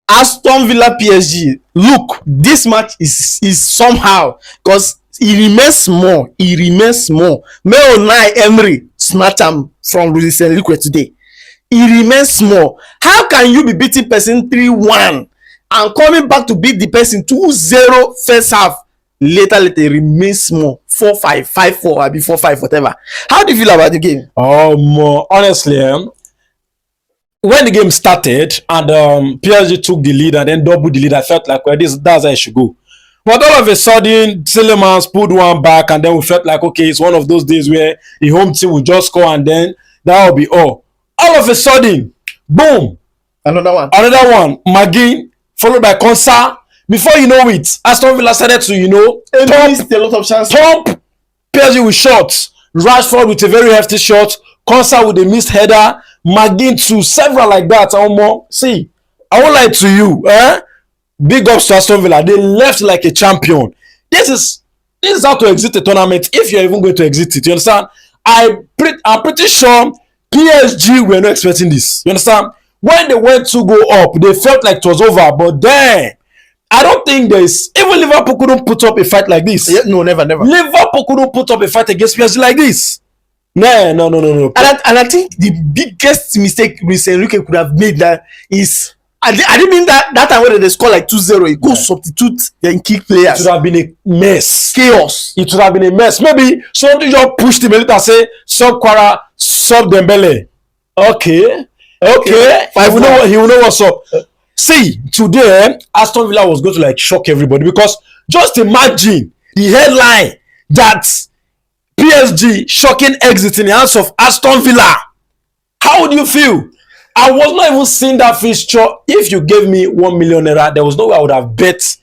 Aston Villa PSG. Look, this match is somehow because he remains small. He remains small. May Unai Emery snatch him from Luis Enrique today. He remains small. How can you be beating person 3-1 and coming back to beat the person 2-0 first half? Later, remains small. 4-5, 5-4, or be 4-5, whatever. How do you feel about the game? Honestly, when the game started and PSG took the lead and then doubled the lead, I felt like, well, that's how it should go. But all of a sudden, Tielemans pulled one back, and then we felt like, okay, it's one of those days where the home team will just score, and then that will be all. All of a sudden, boom! Another one. McGinn, followed by Konsa. Before you know it, Aston Villa started to, missed a lot of chances. Thump PSG with shots. Rashford with a very hefty shot. Konsa with a missed header. McGinn too. Several like that. See, I won't lie to you. Big ups to Aston Villa. They left like a champion. This is how to exit the tournament if you're even going to exit it. You understand? I'm pretty sure PSG were not expecting this. You understand? When they went to go up, they felt like it was over. But then, I don't think even Liverpool couldn't put up a fight like this. Yeah, no, never. Liverpool couldn't put up a fight against PSG like this. No. And I think the biggest mistake Luis Enrique could have made that is I didn't mean that time when they score like 2-0, it goes substitute then kick players. It would have been a mess. Chaos. It would have been a mess. Maybe somebody just pushed him a little and say, sub Quara, sub Dembele. Okay. He will know what's up. See, today, Aston Villa was going to like shock everybody because just imagine the headline that PSG shocking exit in the hands of Aston Villa. How would you feel? I was not even seeing that fixture. If you gave me 1 million naira, there was no way I would have bet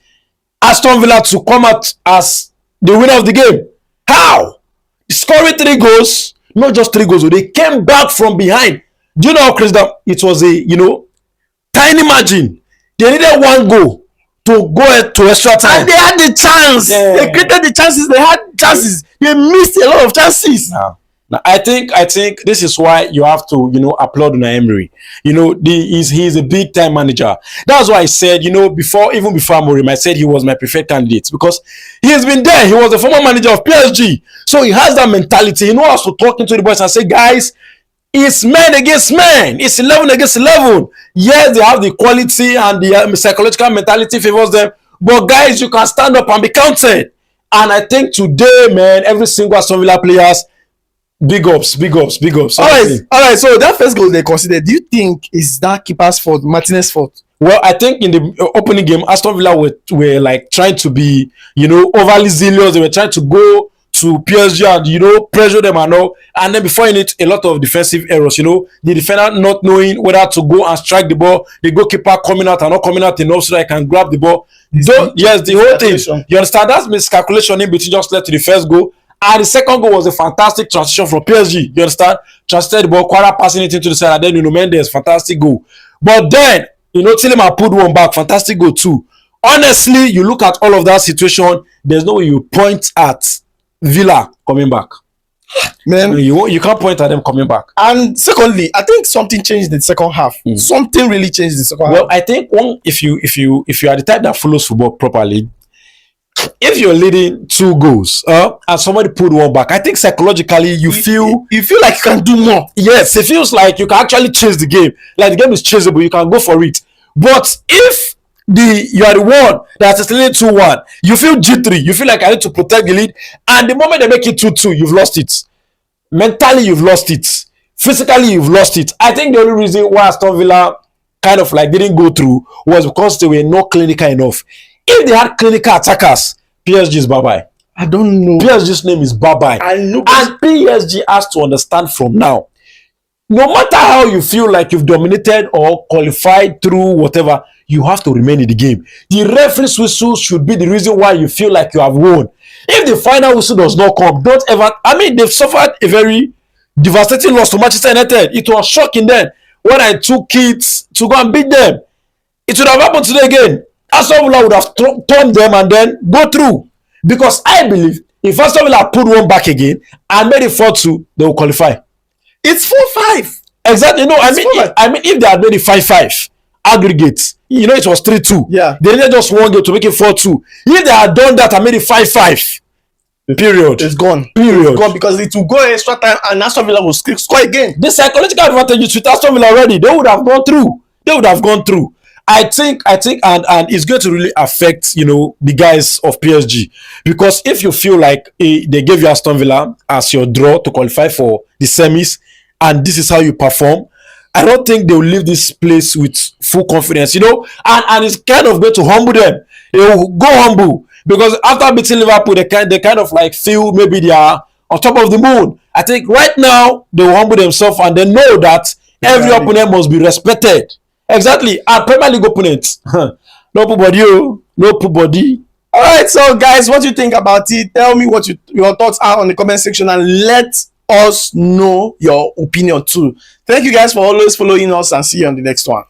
Aston Villa to come out as the winner of the game. How? Scoring 3 goals, not just 3 goals, they came back from behind. Do you know how crazy that it was? Tiny margin. They needed 1 goal to go to extra time. And they had the chance. Yeah. They created the chances. They had chances. They missed a lot of chances. Now, I think this is why you have to, applaud Unai Emery. He's a big time manager. That's why I said, even before Amorim, I said he was my preferred candidate because he has been there. He was the former manager of PSG. So he has that mentality. He knows how to talk into the boys and say, guys, it's men against men. It's 11 against 11. Yes, they have the quality and the psychological mentality favors them. But guys, you can stand up and be counted. And I think today, man, every single Aston Villa players, big ups. All right. So that first goal they considered, do you think is that keeper's fault, Martinez's fault? Well, I think in the opening game, Aston Villa were like trying to be, overly zealous. They were trying to go to PSG and pressure them and all, and then before it, a lot of defensive errors. The defender not knowing whether to go and strike the ball, the goalkeeper coming out and not coming out enough so that I can grab the ball. The whole thing. You understand? That's miscalculation in between just led to the first goal, and the second goal was a fantastic transition from PSG. You understand? Transited the ball, Quara passing it into the side, and then Mendes, fantastic goal. But then Tielemans put one back, fantastic goal too. Honestly, you look at all of that situation, there's no way you point at Villa coming back. Man, you can't point at them coming back. And secondly, I think something changed in the second half. Something really changed in the second half. Well, I think if you are the type that follows football properly, if you're leading 2 goals and somebody put one back, I think psychologically you feel like you can do more. Yes, it feels like you can actually chase the game. Like the game is chaseable, you can go for it. But if you are the one that's leading 2-1, you feel jittery, you feel like I need to protect the lead, and the moment they make it 2-2, you've lost it. Mentally, you've lost it. Physically, you've lost it. I think the only reason why Aston Villa kind of like didn't go through was because they were not clinical enough. If they had clinical attackers, PSG is bye-bye. I don't know. PSG's name is bye-bye. And PSG has to understand from now, no matter how you feel like you've dominated or qualified through whatever, you have to remain in the game. The referee's whistle should be the reason why you feel like you have won. If the final whistle does not come, don't ever... they've suffered a very devastating loss to Manchester United. It was shocking then when I took kids to go and beat them. It would have happened today again. Aston Villa would have turned them and then go through. Because I believe if Aston Villa put one back again and made it 4-2, they will qualify. It's 4-5. Exactly. No, I mean if they had made it 5-5 aggregate. You know, it was 3-2. Yeah. They needed just one game to make it 4-2. If they had done that and made it 5-5, period. It's gone. Period. It's gone because it will go extra time and Aston Villa will score again. The psychological advantage with Aston Villa already, they would have gone through. I think, and it's going to really affect, you know, the guys of PSG, because if you feel like they gave you Aston Villa as your draw to qualify for the semis, and this is how you perform, I don't think they will leave this place with full confidence, you know, and it's kind of going to humble them. They will go humble because after beating Liverpool, they kind of like feel maybe they are on top of the moon. I think right now they will humble themselves and they know that every opponent must be respected. Exactly. Our Premier League opponents. No body. No body. All right, so guys, what you think about it? Tell me what your thoughts are on the comment section and let us know your opinion too. Thank you guys for always following us and see you on the next one.